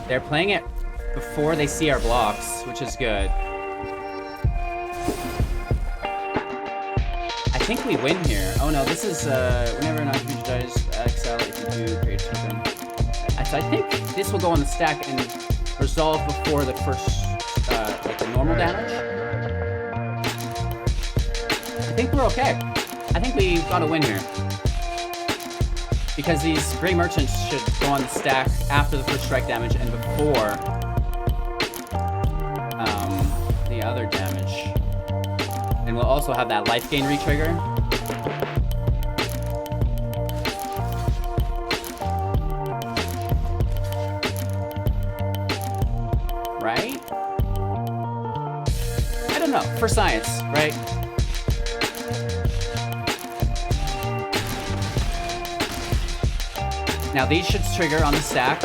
They're playing it before they see our blocks, which is good. I think we win here. Oh no, this is whenever an creature dies, exile if you do create a token. So I think this will go on the stack and resolve before the first, like the normal damage. I think we're okay. I think we got a win here. Because these Grey Merchants should go on the stack after the first strike damage and before the other damage. And we'll also have that life gain retrigger. Right? I don't know. For science, right? Now these should trigger on the stack.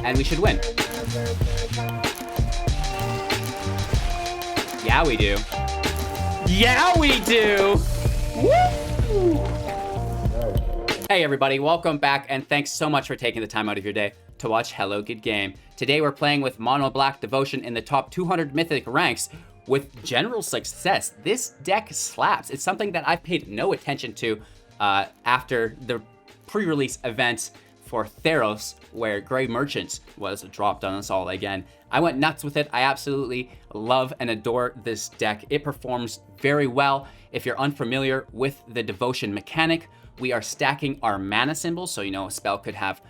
And we should win. Yeah, we do. Yeah, we do! Woo! Hey everybody, welcome back, and thanks so much for taking the time out of your day to watch Hello Good Game. Today we're playing with Mono Black Devotion in the top 200 Mythic ranks with general success. This deck slaps. It's something that I've paid no attention to after the pre-release event for Theros, where Grey Merchants was dropped on us all again. I went nuts with it. I absolutely love and adore this deck. It performs very well. If you're unfamiliar with the devotion mechanic, we are stacking our mana symbols. So, you know, a spell could have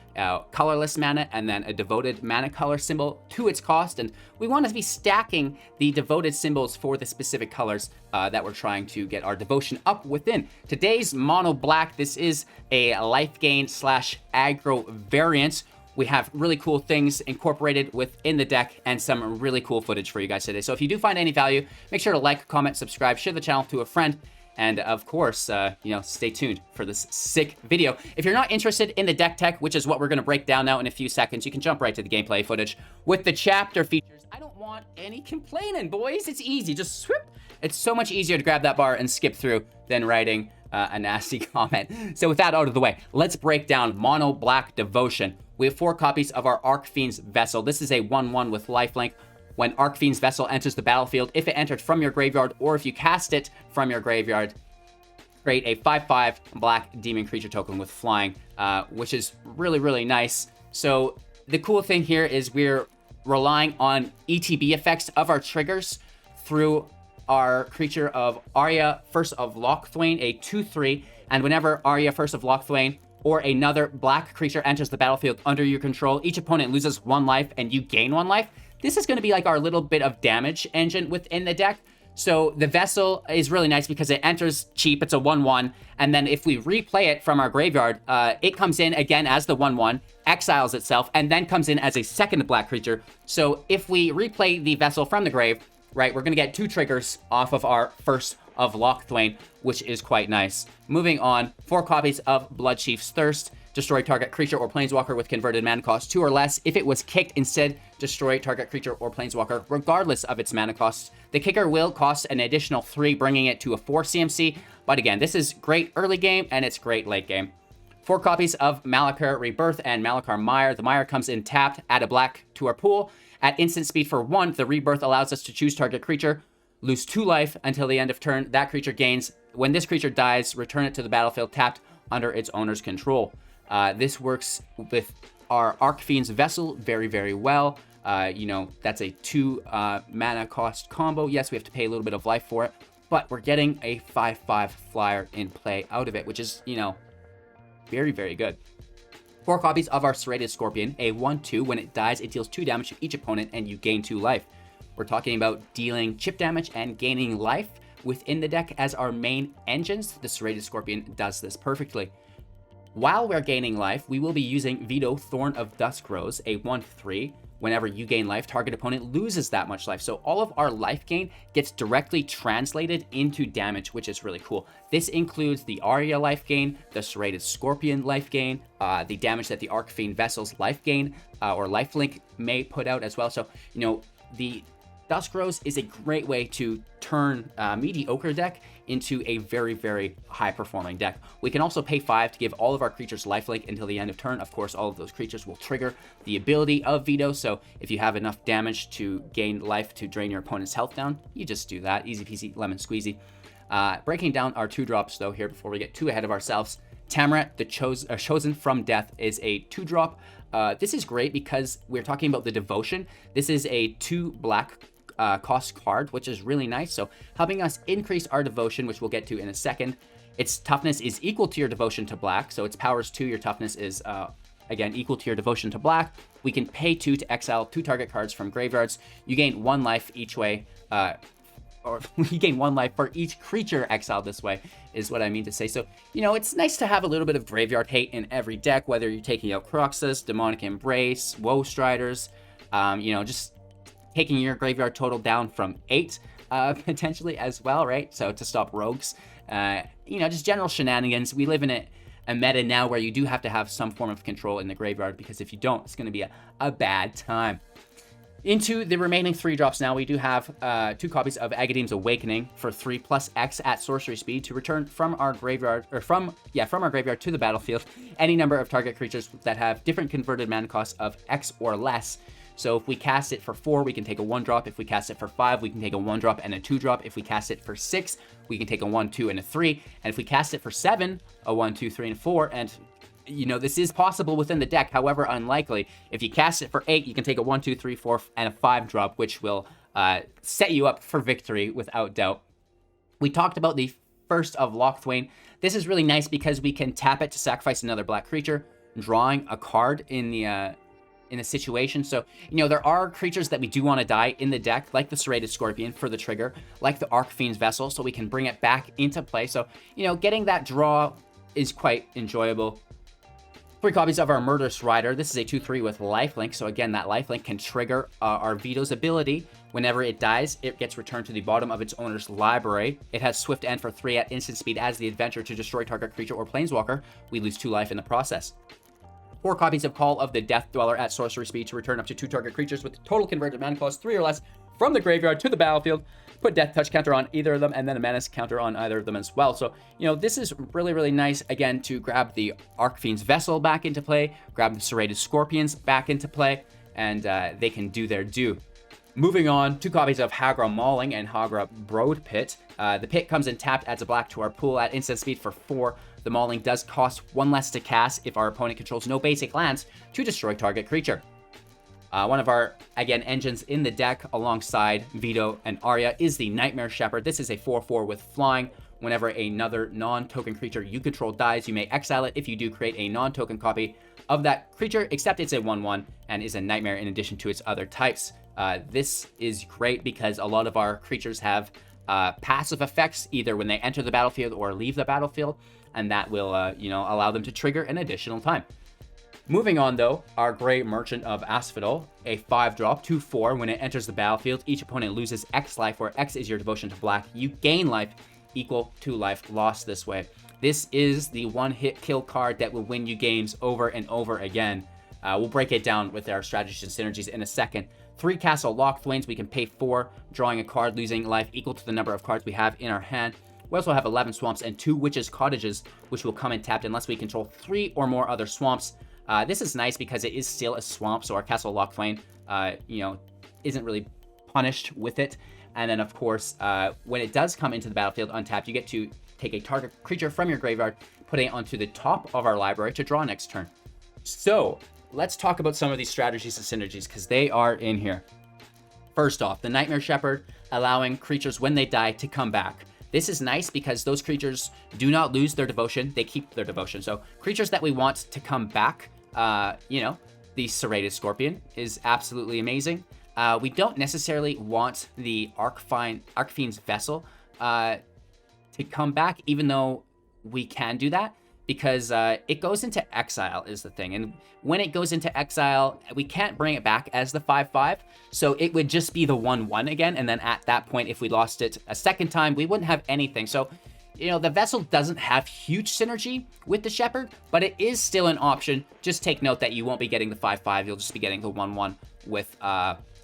colorless mana and then a devoted mana color symbol to its cost. And we want to be stacking the devoted symbols for the specific colors that we're trying to get our devotion up within. Today's mono black, this is a life gain / aggro variant. We have really cool things incorporated within the deck and some really cool footage for you guys today. So if you do find any value, make sure to like, comment, subscribe, share the channel to a friend. And of course, you know, stay tuned for this sick video. If you're not interested in the deck tech, which is what we're gonna break down now in a few seconds, you can jump right to the gameplay footage with the chapter features. I don't want any complaining, boys. It's easy, just swoop. It's so much easier to grab that bar and skip through than writing a nasty comment. So with that out of the way, let's break down Mono Black Devotion. We have 4 copies of our Archfiend's Vessel. This is a 1/1 with lifelink. When Archfiend's Vessel enters the battlefield, if it entered from your graveyard or if you cast it from your graveyard, create a 5/5 black demon creature token with flying, which is really, really nice. So the cool thing here is we're relying on ETB effects of our triggers through our creature of Ayara, First of Locthwain, a 2/3, and whenever Ayara, First of Locthwain, or another black creature enters the battlefield under your control, each opponent loses 1 life and you gain 1 life. This is going to be like our little bit of damage engine within the deck. So the Vessel is really nice because it enters cheap. It's a 1/1. And then if we replay it from our graveyard, it comes in again as the 1/1, exiles itself, and then comes in as a second black creature. So if we replay the Vessel from the grave, right, we're going to get 2 triggers off of our First of Locthwain, which is quite nice. Moving on, 4 copies of Bloodchief's Thirst. Destroy target creature or planeswalker with converted mana cost 2 or less. If it was kicked, instead, destroy target creature or planeswalker, regardless of its mana cost. The kicker will cost an additional 3, bringing it to a 4 CMC. But again, this is great early game, and it's great late game. 4 copies of Malakir Rebirth and Malakir Mire. The Mire comes in tapped, add a black to our pool. At instant speed for 1, the Rebirth allows us to choose target creature, lose 2 life until the end of turn. That creature gains. When this creature dies, return it to the battlefield tapped under its owner's control. This works with our Archfiend's Vessel very, very well. You know, that's a 2 mana cost combo. Yes, we have to pay a little bit of life for it, but we're getting a 5/5 flyer in play out of it, which is, you know, very, very good. 4 copies of our Serrated Scorpion, a 1/2. When it dies, it deals 2 damage to each opponent and you gain 2 life. We're talking about dealing chip damage and gaining life within the deck as our main engines. The Serrated Scorpion does this perfectly. While we're gaining life, we will be using Vito, Thorn of Dusk Rose, a 1/3. Whenever you gain life, target opponent loses that much life. So all of our life gain gets directly translated into damage, which is really cool. This includes the Ayara life gain, the Serrated Scorpion life gain, the damage that the Archfiend Vessel's life gain or lifelink may put out as well. So, you know, the Dusk Rose is a great way to turn mediocre deck into a very, very high-performing deck. We can also pay 5 to give all of our creatures lifelink until the end of turn. Of course, all of those creatures will trigger the ability of Vito, so if you have enough damage to gain life to drain your opponent's health down, you just do that. Easy peasy, lemon squeezy. Breaking down our 2-drops, though, here before we get too ahead of ourselves. Tamrat, the Chosen from Death, is a 2-drop. This is great because we're talking about the Devotion. This is a 2 black cost card, which is really nice. So helping us increase our Devotion, which we'll get to in a second. Its toughness is equal to your Devotion to black. So its powers 2, your toughness is, again, equal to your Devotion to black. We can pay 2 to exile 2 target cards from graveyards. You gain 1 life each way, or you gain 1 life for each creature exiled this way, is what I mean to say. So, you know, it's nice to have a little bit of graveyard hate in every deck, whether you're taking out Cruxus, Demonic Embrace, Woe Striders, you know, just taking your graveyard total down from 8, potentially as well, right? So to stop rogues, you know, just general shenanigans. We live in a meta now where you do have to have some form of control in the graveyard, because if you don't, it's going to be a bad time. Into the remaining 3 drops now, we do have 2 copies of Agadeem's Awakening for 3+X at sorcery speed to return from our graveyard, or from our graveyard to the battlefield, any number of target creatures that have different converted mana costs of X or less. So if we cast it for 4, we can take a 1-drop. If we cast it for 5, we can take a 1-drop and a 2-drop. If we cast it for 6, we can take a 1, 2, and a 3. And if we cast it for 7, a 1, 2, 3, and a 4, and you know, this is possible within the deck, however unlikely. If you cast it for 8, you can take a 1, 2, 3, 4, and a 5-drop, which will set you up for victory without doubt. We talked about the first of Locthwain. This is really nice because we can tap it to sacrifice another black creature, drawing a card in the situation. So, you know, there are creatures that we do want to die in the deck, like the Serrated Scorpion for the trigger, like the Archfiend's Vessel, so we can bring it back into play. So, you know, getting that draw is quite enjoyable. 3 copies of our Murderous Rider. This is a 2/3 with lifelink. So again, that lifelink can trigger our Vito's ability. Whenever it dies, it gets returned to the bottom of its owner's library. It has Swift End for 3 at instant speed as the adventure to destroy target creature or planeswalker. We lose 2 life in the process. 4 copies of Call of the Death Dweller at sorcery speed to return up to 2 target creatures with total converted mana cost 3 or less from the graveyard to the battlefield. Put Death Touch counter on either of them, and then a Menace counter on either of them as well. So, you know, this is really, really nice, again, to grab the Archfiend's Vessel back into play, grab the Serrated Scorpions back into play, and they can do their due. Moving on, 2 copies of Hagra Mauling and Hagra Broad Pit. The pit comes in tapped, adds a black to our pool at instant speed for 4. The Mauling does cost 1 less to cast if our opponent controls no basic lands to destroy target creature. One of our, again, engines in the deck alongside Vito and Arya is the Nightmare Shepherd. This is a 4/4 with flying. Whenever another non-token creature you control dies, you may exile it. If you do, create a non-token copy of that creature, except it's a 1/1 and is a nightmare in addition to its other types. This is great because a lot of our creatures have passive effects either when they enter the battlefield or leave the battlefield, and that will, you know, allow them to trigger an additional time. Moving on, though, our Grey Merchant of Asphodel, a 5-drop, 2/4. When it enters the battlefield, each opponent loses X life, where X is your devotion to black. You gain life equal to life lost this way. This is the one-hit kill card that will win you games over and over again. We'll break it down with our strategies and synergies in a second. 3 Castle Locthwains, we can pay 4, drawing a card, losing life equal to the number of cards we have in our hand. We also have 11 Swamps and 2 Witches' Cottages, which will come in tapped unless we control 3 or more other swamps. This is nice because it is still a swamp, so our Castle Locthwain, you know, isn't really punished with it. And then, of course, when it does come into the battlefield untapped, you get to take a target creature from your graveyard, putting it onto the top of our library to draw next turn. So, let's talk about some of these strategies and synergies, because they are in here. First off, the Nightmare Shepherd, allowing creatures when they die to come back. This is nice because those creatures do not lose their devotion, they keep their devotion. So creatures that we want to come back, you know, the Serrated Scorpion is absolutely amazing. We don't necessarily want the Archfiend's Vessel to come back, even though we can do that, because it goes into exile is the thing. And when it goes into exile, we can't bring it back as the 5/5. So it would just be the 1/1 again. And then at that point, if we lost it a second time, we wouldn't have anything. So, you know, the Vessel doesn't have huge synergy with the Shepherd, but it is still an option. Just take note that you won't be getting the 5/5. You'll just be getting the 1/1 with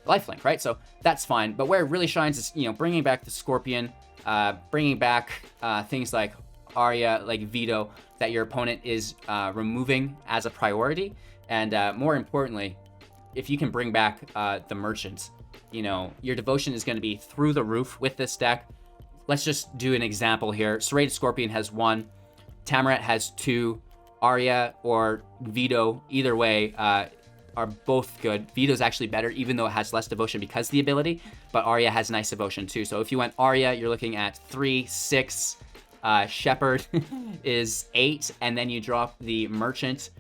lifelink, right? So that's fine. But where it really shines is, you know, bringing back the Scorpion, bringing back things like Arya, like Vito, that your opponent is removing as a priority. And more importantly, if you can bring back the Merchant, you know, your devotion is going to be through the roof with this deck. Let's just do an example here. Serrated Scorpion has 1, Tymaret has 2, Arya or Vito, either way, are both good. Vito's actually better, even though it has less devotion because of the ability, but Arya has nice devotion too. So if you went Arya, you're looking at 3, 6, Shepherd is 8, and then you drop the Merchant,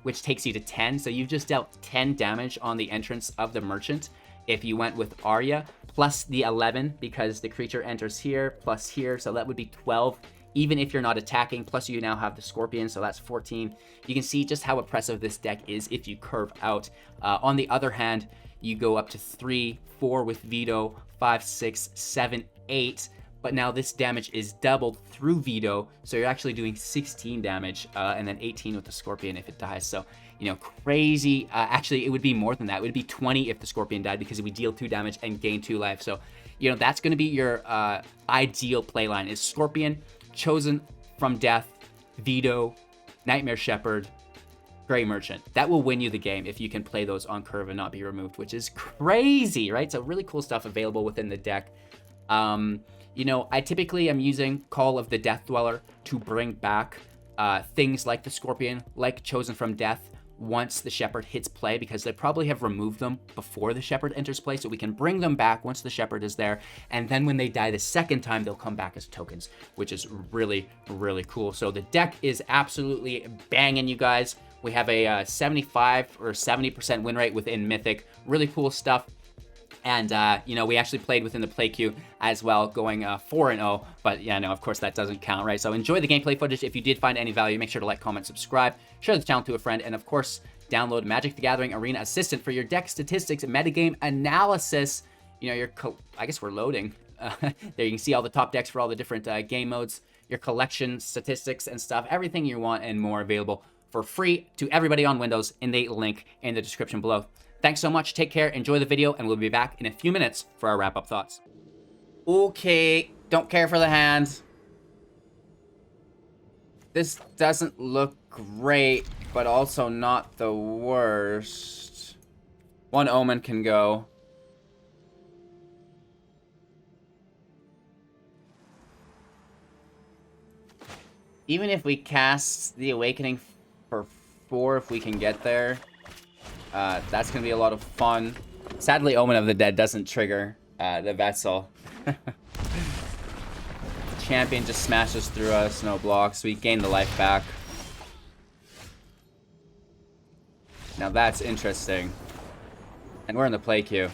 which takes you to 10. So you've just dealt 10 damage on the entrance of the Merchant if you went with Arya, plus the 11 because the creature enters here, plus here, so that would be 12. Even if you're not attacking, plus you now have the Scorpion, so that's 14. You can see just how oppressive this deck is if you curve out. On the other hand, you go up to 3, 4 with Vito, 5, 6, 7, 8. But now this damage is doubled through Vito, so you're actually doing 16 damage, and then 18 with the Scorpion if it dies. So, you know, crazy. Actually, it would be more than that. It would be 20 if the Scorpion died because it would deal 2 damage and gain 2 life. So, you know, that's going to be your ideal playline is Scorpion, Chosen from Death, Vito, Nightmare Shepherd, Grey Merchant. That will win you the game if you can play those on curve and not be removed, which is crazy, right? So really cool stuff available within the deck. You know, I typically am using Call of the Death Dweller to bring back things like the Scorpion, like Chosen from Death, once the Shepherd hits play, because they probably have removed them before the Shepherd enters play, so we can bring them back once the Shepherd is there, and then when they die the second time, they'll come back as tokens, which is really, really cool. So the deck is absolutely banging, you guys. We have a 75 or 70% win rate within Mythic. Really cool stuff. And, you know, we actually played within the play queue as well, going 4-0. But, yeah, no, of course, that doesn't count, right? So enjoy the gameplay footage. If you did find any value, make sure to like, comment, subscribe, share the channel to a friend, and, of course, download Magic the Gathering Arena Assistant for your deck statistics, metagame analysis. You know, your I guess we're loading. There you can see all the top decks for all the different game modes, your collection statistics and stuff, everything you want and more available for free to everybody on Windows in the link in the description below. Thanks so much. Take care. Enjoy the video, and we'll be back in a few minutes for our wrap-up thoughts. Okay. Don't care for the hand. This doesn't look great, but also not the worst. 1 Omen can go. Even if we cast the Awakening for 4, if we can get there, that's going to be a lot of fun. Sadly, Omen of the Dead doesn't trigger the Vessel. Champion just smashes through us, no blocks. We gain the life back. Now that's interesting. And we're in the play queue.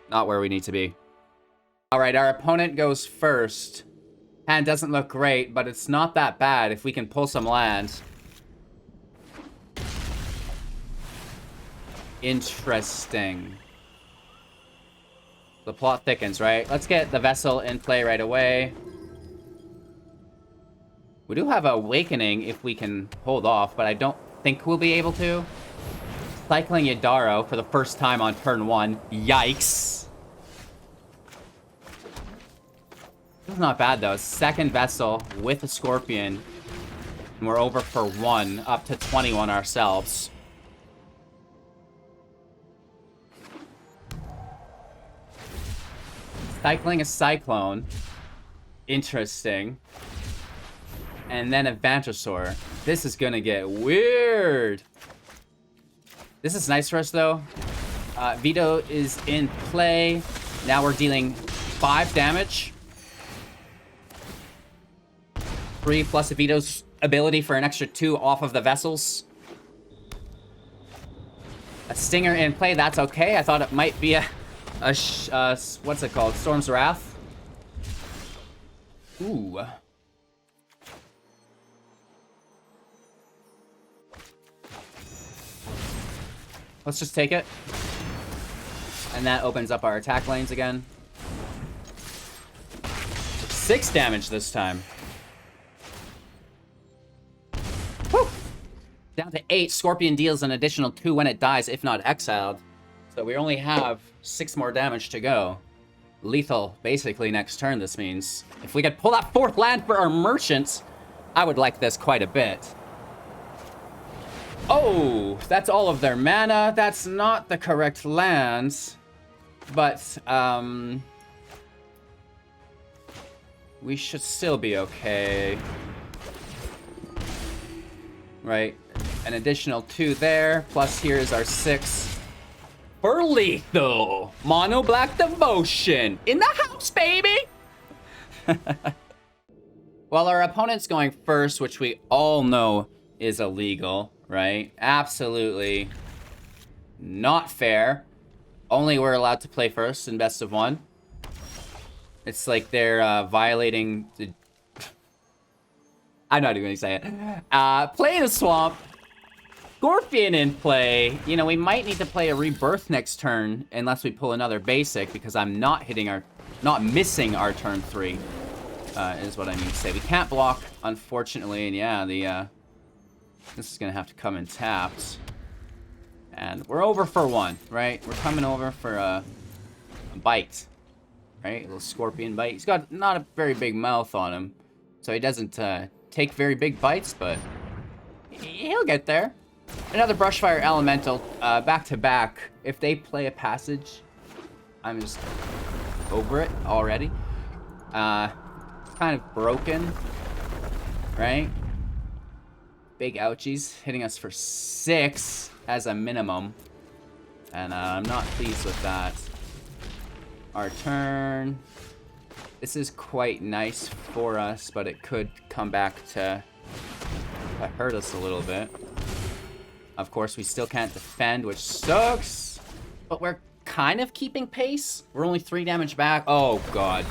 Not where we need to be. Alright, our opponent goes first. Hand doesn't look great, but it's not that bad if we can pull some lands. Interesting. The plot thickens, right? Let's get the Vessel in play right away. We do have Awakening if we can hold off, but I don't think we'll be able to. Cycling Yadaro for the first time on turn 1. Yikes. This is not bad, though. Second Vessel with a Scorpion. And we're over for 1, up to 21 ourselves. Cycling a Cyclone. Interesting. And then a Vantrosaur. This is gonna get weird. This is nice for us, though. Vito is in play. Now we're dealing 5 damage. 3 plus Vito's ability for an extra 2 off of the Vessels. A Stinger in play, that's okay. I thought it might be what's it called? Storm's Wrath. Ooh. Let's just take it. And that opens up our attack lanes again. 6 damage this time. Woo! Down to 8. Scorpion deals an additional 2 when it dies, if not exiled. So we only have 6 more damage to go. Lethal, basically, next turn, this means. If we could pull that 4th land for our merchants, I would like this quite a bit. Oh, that's all of their mana. That's not the correct lands. But, we should still be okay. Right? An additional 2 there, plus here's our 6 for lethal. Mono Black Devotion in the house, baby! Well, our opponent's going first, which we all know is illegal, right? Absolutely not fair. Only we're allowed to play first in best of 1. It's like they're violating the... I'm not even gonna say it. Play in the swamp. Scorpion in play. You know, we might need to play a Rebirth next turn unless we pull another basic, because I'm not missing our turn 3, is what I mean to say. We can't block, unfortunately, and yeah, this is gonna have to come in tapped. And we're over for 1, right? We're coming over for a bite, right? A little scorpion bite. He's got not a very big mouth on him, so he doesn't take very big bites, but he'll get there. Another Brushfire Elemental, back to back. If they play a passage, I'm just over it already. Kind of broken, right? Big ouchies, hitting us for 6 as a minimum. And I'm not pleased with that. Our turn. This is quite nice for us, but it could come back to hurt us a little bit. Of course, we still can't defend, which sucks. But we're kind of keeping pace. We're only 3 damage back. Oh, God.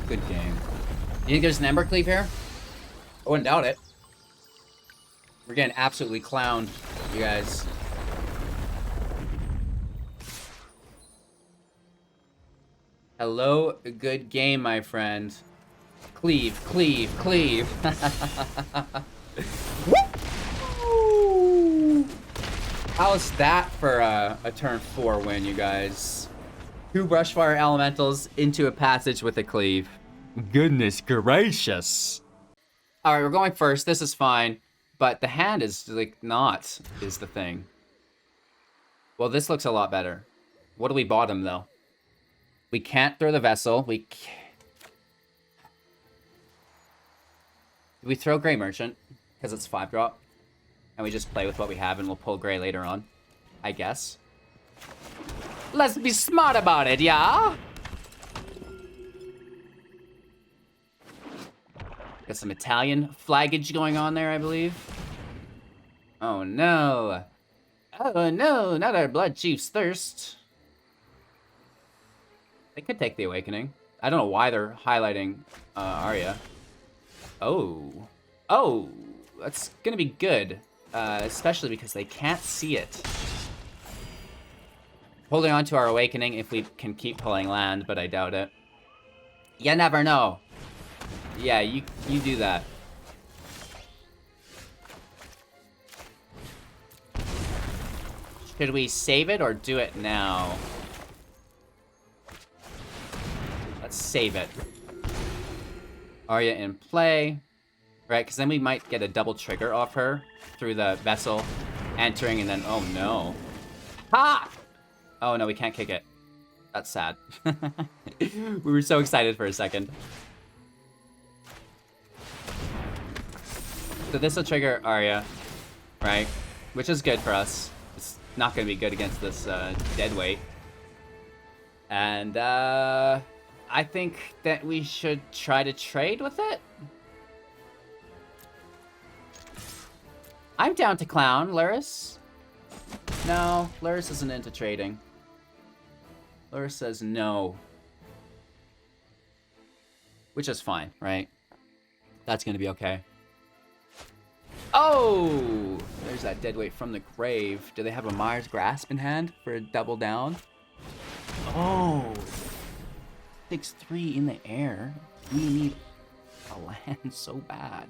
Good game. You think there's an Ember Cleave here? I wouldn't doubt it. We're getting absolutely clowned, you guys. Hello, good game, my friend. Cleave, cleave, cleave. How's that for a turn 4 win, you guys? 2 Brushfire Elementals into a passage with a cleave. Goodness gracious. Alright, we're going first. This is fine. But the hand is, like, not, is the thing. Well, this looks a lot better. What do we bottom, though? We can't throw the vessel. We throw Grey Merchant, because it's 5-drop. And we just play with what we have, and we'll pull Grey later on. I guess. Let's be smart about it, yeah? Got some Italian flaggage going on there, I believe. Oh, no. Oh, no, not our Bloodchief's Thirst. They could take the Awakening. I don't know why they're highlighting Arya. Oh. Oh, that's gonna be good. Especially because they can't see it. Holding on to our Awakening if we can keep pulling land, but I doubt it. You never know. Yeah, you do that. Should we save it or do it now? Let's save it. Arya in play. Right, because then we might get a double trigger off her through the vessel entering and then, oh no. Ha! Oh no, we can't kick it. That's sad. We were so excited for a second. So this will trigger Arya, right? Which is good for us. It's not going to be good against this deadweight. And I think that we should try to trade with it. I'm down to clown, Luris. No, Luris isn't into trading. Luris says no. Which is fine, right? That's gonna be okay. Oh! There's that deadweight from the grave. Do they have a Mire's Grasp in hand for a double down? Oh! 6-3 in the air. We need a land so bad.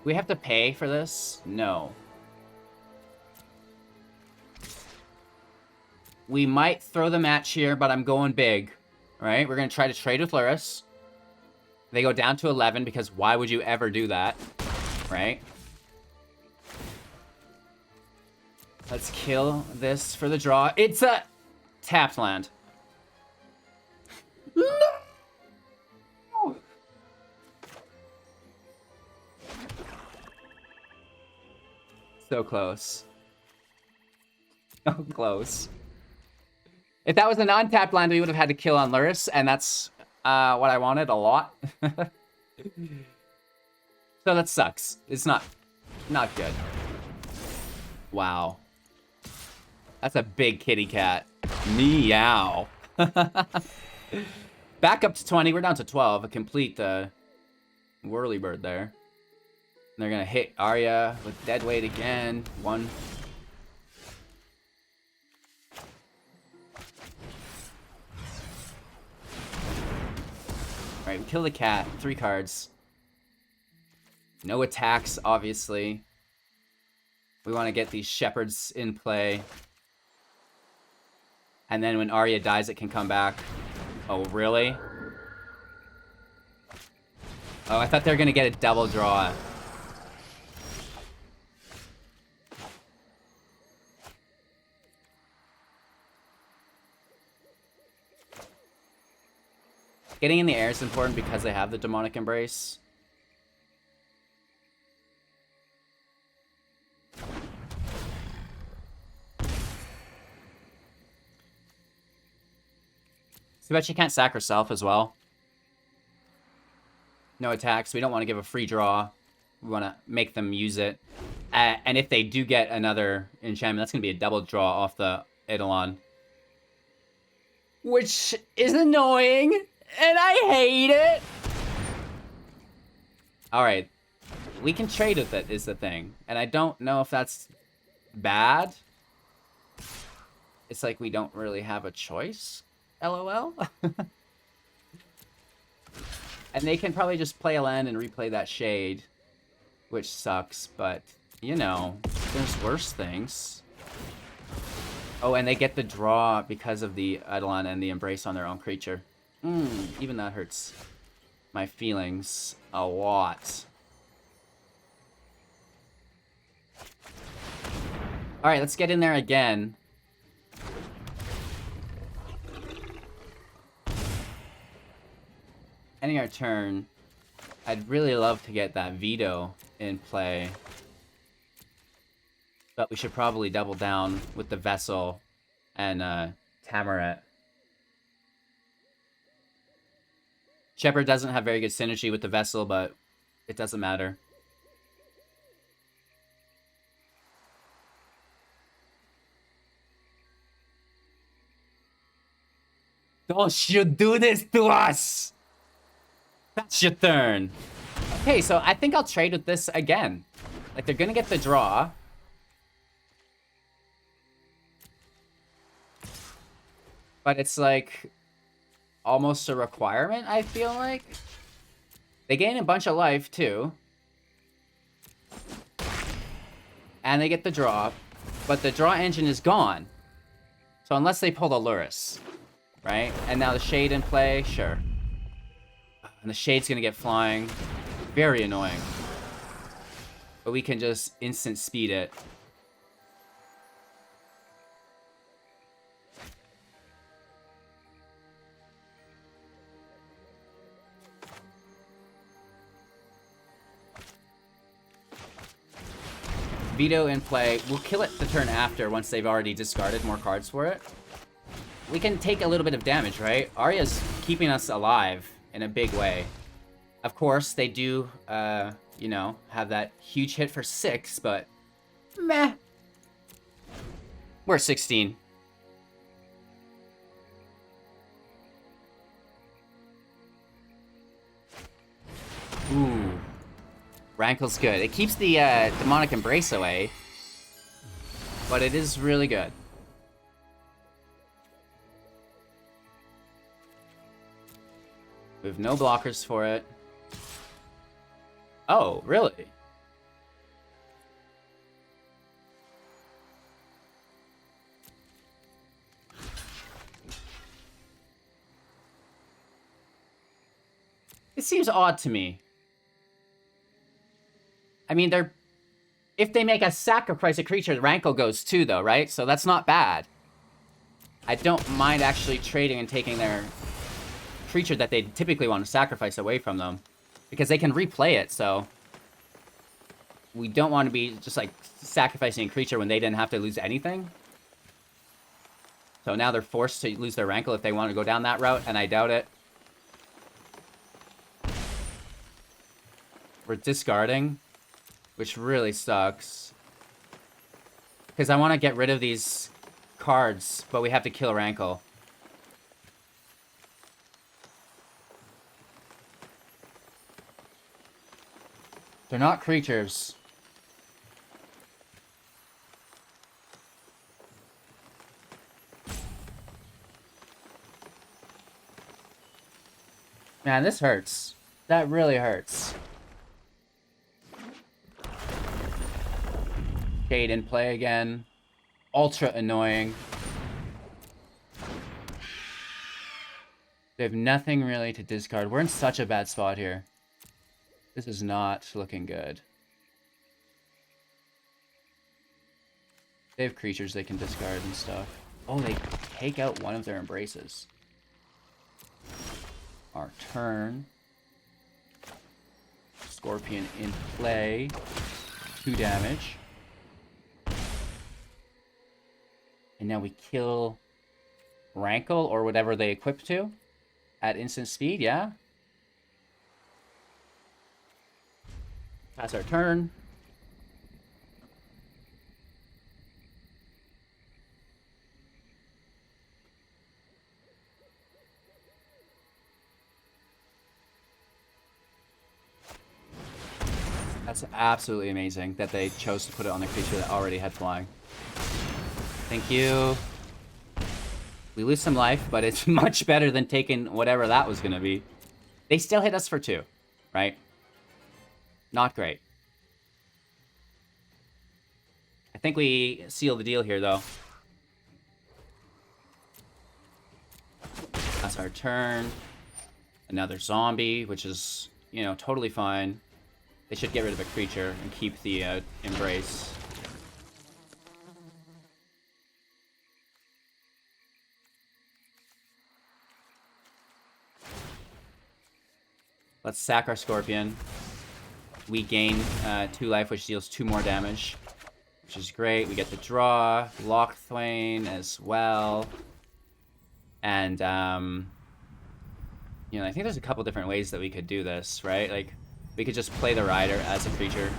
We have to pay for this? No. We might throw the match here, but I'm going big. Right? We're going to try to trade with Luris. They go down to 11 because why would you ever do that? Right? Let's kill this for the draw. It's a tapped land. No! So close. So close. If that was a non-tapped land, we would have had to kill on Luris, and that's what I wanted a lot. So that sucks. It's not good. Wow. That's a big kitty cat. Meow. Back up to 20. We're down to 12. A complete whirlybird there. And they're going to hit Arya with dead weight again. One. Alright, we kill the cat. 3 cards. No attacks, obviously. We want to get these shepherds in play. And then when Arya dies, it can come back. Oh, really? Oh, I thought they were going to get a double draw. Getting in the air is important because they have the demonic embrace. So bet she can't sack herself as well. No attacks. We don't want to give a free draw. We want to make them use it. And if they do get another enchantment, that's going to be a double draw off the Eidolon. Which is annoying. And I hate it. Alright. We can trade with it, is the thing. And I don't know if that's bad. It's like we don't really have a choice. LOL. And they can probably just play a land and replay that Shade. Which sucks, but, you know, there's worse things. Oh, and they get the draw because of the Eidolon and the Embrace on their own creature. Even that hurts my feelings a lot. Alright, let's get in there again. Ending our turn. I'd really love to get that Vito in play. But we should probably double down with the Vessel and Tymaret. Shepherd doesn't have very good synergy with the Vessel, but it doesn't matter. Don't you do this to us! That's your turn. Okay, so I think I'll trade with this again. Like, they're gonna get the draw. But it's like almost a requirement, I feel like. They gain a bunch of life, too. And they get the draw. But the draw engine is gone. So unless they pull the Luris. Right? And now the Shade in play, sure. And the Shade's gonna get flying. Very annoying. But we can just instant speed it. Vito in play. We'll kill it the turn after once they've already discarded more cards for it. We can take a little bit of damage, right? Arya's keeping us alive in a big way. Of course, they do, you know, have that huge hit for 6, but meh. We're 16. Ooh. Rankle's good. It keeps the demonic embrace away, but it is really good. We have no blockers for it. Oh, really? It seems odd to me. I mean, they're... If they make us sacrifice a creature, the rankle goes too, though, right? So that's not bad. I don't mind actually trading and taking their creature that they typically want to sacrifice away from them. Because they can replay it, so... We don't want to be just, like, sacrificing a creature when they didn't have to lose anything. So now they're forced to lose their rankle if they want to go down that route, and I doubt it. We're discarding, which really sucks. Because I want to get rid of these cards, but we have to kill rankle. They're not creatures. Man, this hurts. That really hurts. Shade in play again. Ultra annoying. They have nothing really to discard. We're in such a bad spot here. This is not looking good. They have creatures they can discard and stuff. Oh, they take out one of their embraces. Our turn. Scorpion in play. 2 damage. And now we kill Rankle or whatever they equip to at instant speed, yeah? Pass our turn. That's absolutely amazing that they chose to put it on the creature that already had flying. Thank you. We lose some life, but it's much better than taking whatever that was going to be. They still hit us for 2, right? Not great. I think we seal the deal here, though. That's our turn. Another zombie, which is, you know, totally fine. They should get rid of a creature and keep the embrace. Let's sack our Scorpion. We gain 2 life, which deals 2 more damage, which is great. We get the draw, Locthwain as well. And, you know, I think there's a couple different ways that we could do this, right? Like, we could just play the Rider as a creature,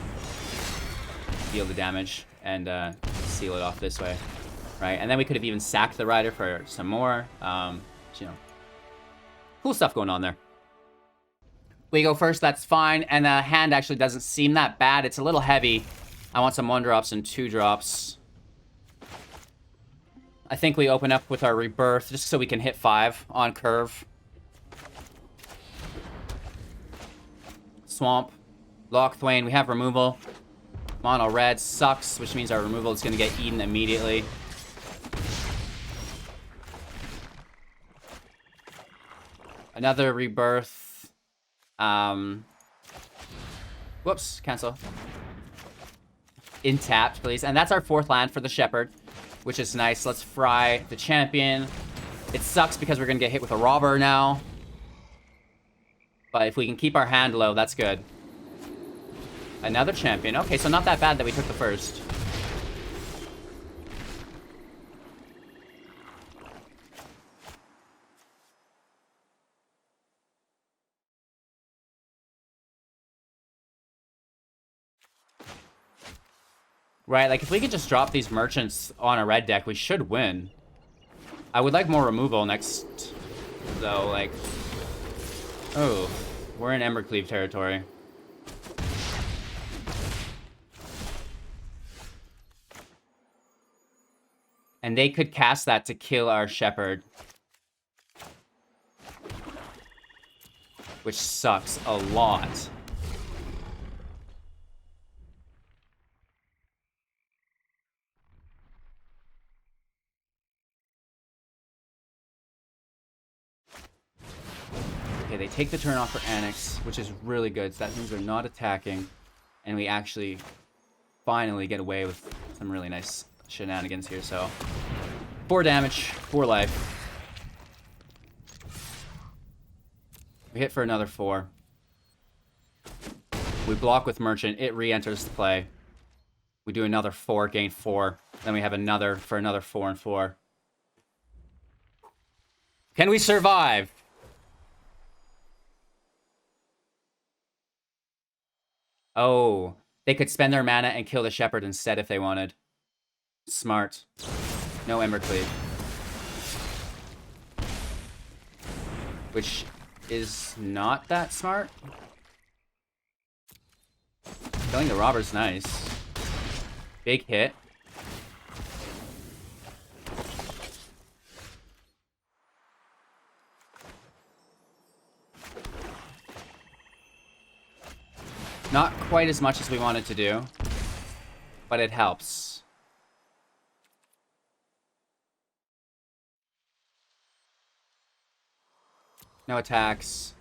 deal the damage, and seal it off this way, right? And then we could have even sacked the Rider for some more. You know, cool stuff going on there. We go first, that's fine, and the hand actually doesn't seem that bad. It's a little heavy. I want some 1-drops and 2-drops. I think we open up with our Rebirth, just so we can hit 5 on curve. Swamp. Locthwain, we have removal. Mono red sucks, which means our removal is going to get eaten immediately. Another Rebirth. Whoops, cancel. Intapped, please. And that's our 4th land for the Shepherd, which is nice. Let's fry the champion. It sucks because we're going to get hit with a robber now. But if we can keep our hand low, that's good. Another champion. Okay, so not that bad that we took the first. Right, like if we could just drop these merchants on a red deck, we should win. I would like more removal next, though, like... Oh, we're in Embercleave territory. And they could cast that to kill our Shepherd. Which sucks a lot. Okay, they take the turn off for Annex, which is really good. So that means they're not attacking. And we actually finally get away with some really nice shenanigans here. So 4 damage, 4 life. We hit for another 4. We block with Merchant. It re-enters the play. We do another 4, gain 4. Then we have another for another 4 and 4. Can we survive? Oh, they could spend their mana and kill the Shepherd instead if they wanted. Smart. No Embercleave. Which is not that smart. Killing the Robber's nice. Big hit. Not quite as much as we wanted to do, but it helps. No attacks.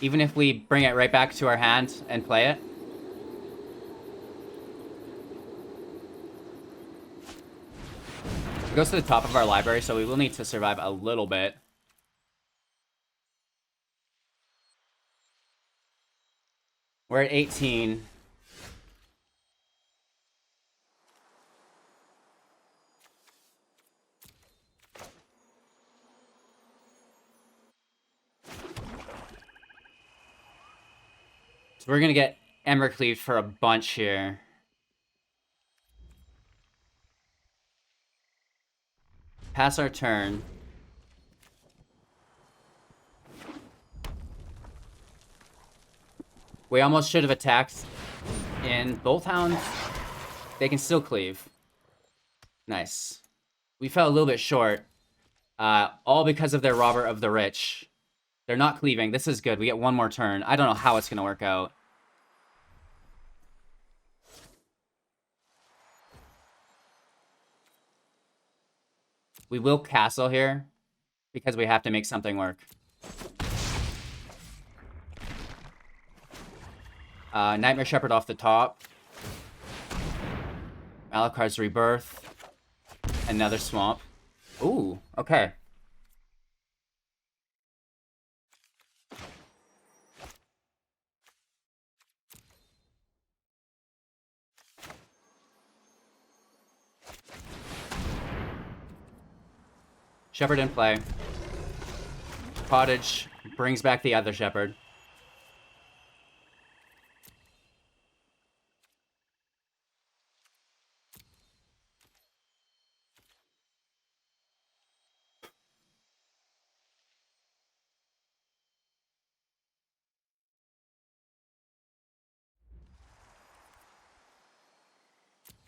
Even if we bring it right back to our hand and play it. It goes to the top of our library, so we will need to survive a little bit. We're at 18. So we're gonna get Embercleave for a bunch here. Pass our turn. We almost should have attacked in both hounds. They can still cleave. Nice. We fell a little bit short. All because of their Robber of the Rich. They're not cleaving. This is good. We get one more turn. I don't know how it's going to work out. We will castle here because we have to make something work. Nightmare Shepherd off the top. Malakir's Rebirth. Another Swamp. Ooh, okay. Shepherd in play. Cottage brings back the other Shepherd.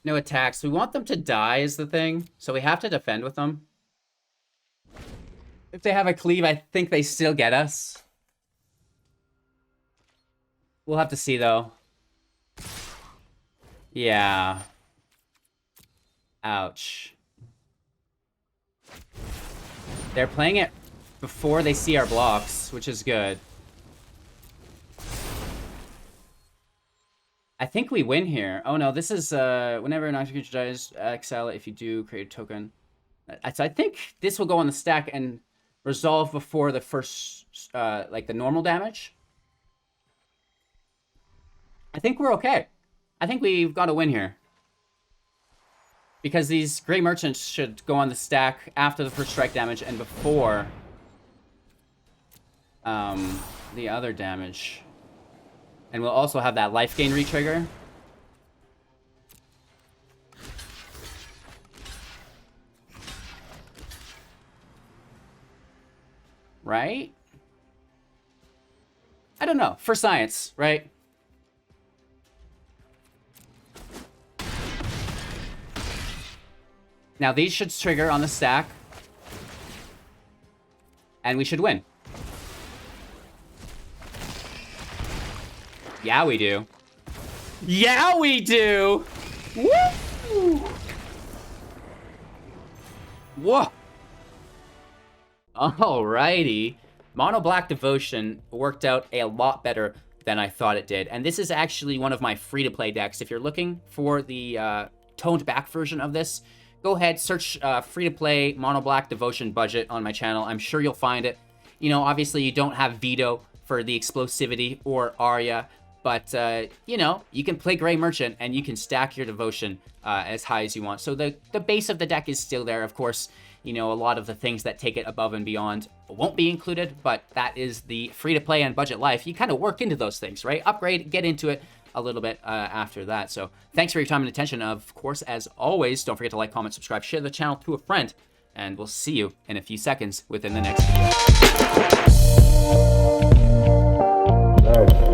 No attacks. We want them to die is the thing, so we have to defend with them. If they have a cleave, I think they still get us. We'll have to see, though. Yeah. Ouch. They're playing it before they see our blocks, which is good. I think we win here. Oh no, this is whenever an active creature dies, exile it. If you do, create a token. So I think this will go on the stack and resolve before the first, like the normal damage. I think we're okay. I think we've got a win here. Because these Grey Merchants should go on the stack after the first strike damage and before the other damage. And we'll also have that life gain retrigger. Right? I don't know. For science, right? Now these should trigger on the stack. And we should win. Yeah, we do. Yeah, we do! Woo! Whoa! Alrighty. Mono Black Devotion worked out a lot better than I thought it did. And this is actually one of my free-to-play decks. If you're looking for the toned back version of this, go ahead, search free-to-play Mono Black Devotion budget on my channel. I'm sure you'll find it. You know, obviously you don't have Vito for the explosivity or Arya, but, you know, you can play Grey Merchant and you can stack your Devotion as high as you want. So the base of the deck is still there. Of course, you know, a lot of the things that take it above and beyond won't be included, but that is the free-to-play and budget life. You kind of work into those things, right? Upgrade, get into it a little bit after that. So thanks for your time and attention. Of course, as always, don't forget to like, comment, subscribe, share the channel to a friend, and we'll see you in a few seconds within the next video.